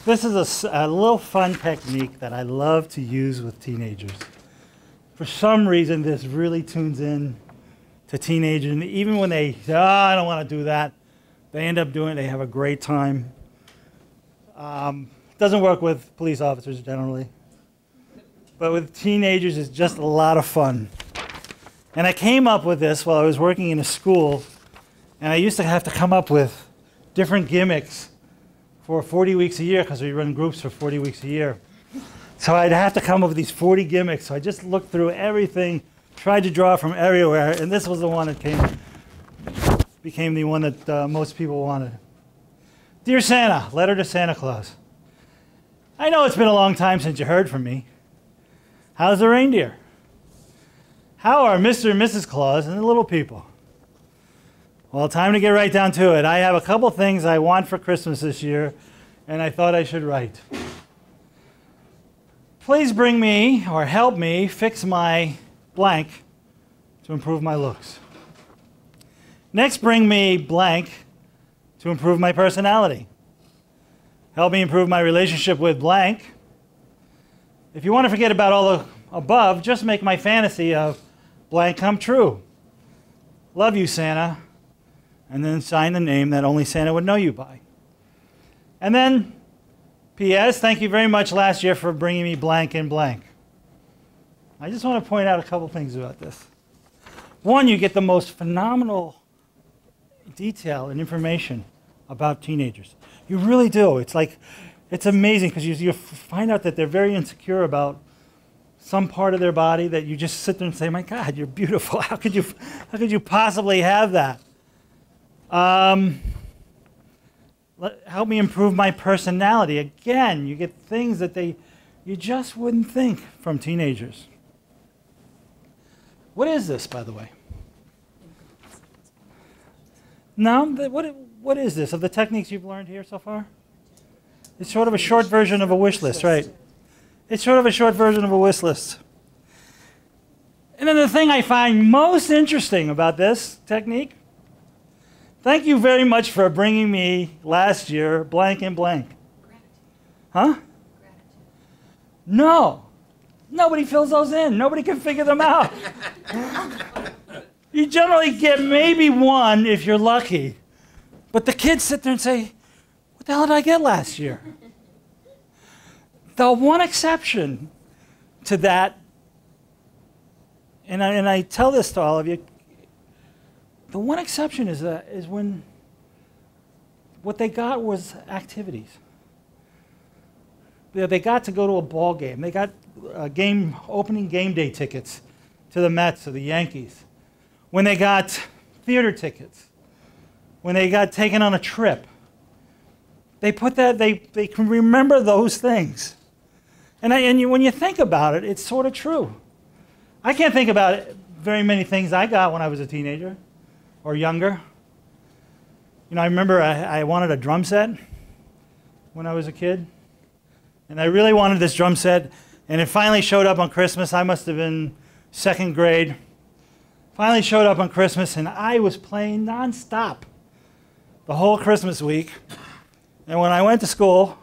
This is a little fun technique that I love to use with teenagers. For some reason, this really tunes in to teenagers. And even when they say, oh, I don't want to do that, they end up doing it. They have a great time. Doesn't work with police officers generally. But with teenagers, it's just a lot of fun. And I came up with this while I was working in a school. And I used to have to come up with different gimmicks for 40 weeks a year, because we run groups for 40 weeks a year. So I'd have to come up with these 40 gimmicks. So I just looked through everything, tried to draw from everywhere, and this was the one that became the one that most people wanted. Dear Santa, letter to Santa Claus. I know it's been a long time since you heard from me. How's the reindeer? How are Mr. and Mrs. Claus and the little people? Well, time to get right down to it. I have a couple things I want for Christmas this year, and I thought I should write. Please bring me, or help me, fix my blank to improve my looks. Next, bring me blank to improve my personality. Help me improve my relationship with blank. If you want to forget about all the above, just make my fantasy of blank come true. Love you, Santa. And then sign the name that only Santa would know you by. And then, P.S., thank you very much last year for bringing me blank and blank. I just want to point out a couple things about this. One, you get the most phenomenal detail and information about teenagers. You really do. It's like, it's amazing, because you find out that they're very insecure about some part of their body that you just sit there and say, my God, you're beautiful. How could you possibly have that? Help me improve my personality. Again, you get things that you just wouldn't think from teenagers. What is this, by the way? No? What is this of the techniques you've learned here so far? It's sort of a short version of a wish list, right? It's sort of a short version of a wish list. And then the thing I find most interesting about this technique, thank you very much for bringing me last year blank and blank. Gratitude. Huh? Gratitude. No. Nobody fills those in. Nobody can figure them out. You generally get maybe one if you're lucky. But the kids sit there and say, what the hell did I get last year? The one exception to that, and I tell this to all of you, the one exception is when what they got was activities. They got to go to a ball game. They got opening game day tickets to the Mets or the Yankees. When they got theater tickets. When they got taken on a trip. They put that. They can remember those things. And when you think about it, it's sort of true. I can't think about very many things I got when I was a teenager. Or younger. You know, I remember I wanted a drum set when I was a kid. And I really wanted this drum set. And it finally showed up on Christmas. I must have been second grade. Finally showed up on Christmas, and I was playing nonstop the whole Christmas week. And when I went to school,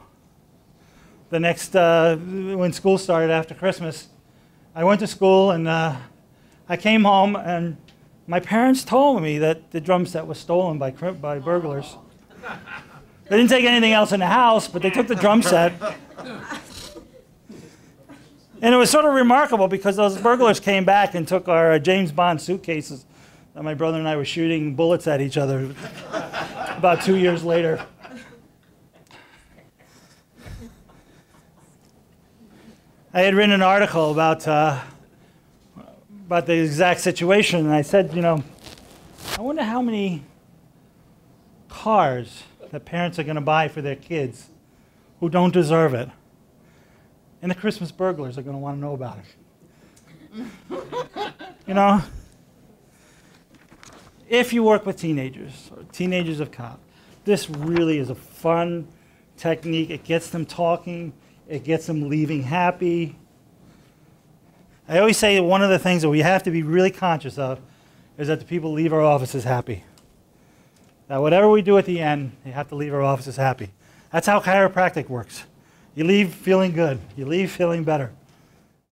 when school started after Christmas, I went to school, and I came home, and my parents told me that the drum set was stolen by burglars. They didn't take anything else in the house, but they took the drum set. And it was sort of remarkable because those burglars came back and took our James Bond suitcases that my brother and I were shooting bullets at each other about 2 years later. I had written an article about the exact situation, and I said, you know, I wonder how many cars that parents are going to buy for their kids who don't deserve it. And the Christmas burglars are going to want to know about it. You know? If you work with teenagers, or teenagers of college, this really is a fun technique. It gets them talking. It gets them leaving happy. I always say that one of the things that we have to be really conscious of is that the people leave our offices happy. That whatever we do at the end, they have to leave our offices happy. That's how chiropractic works. You leave feeling good. You leave feeling better.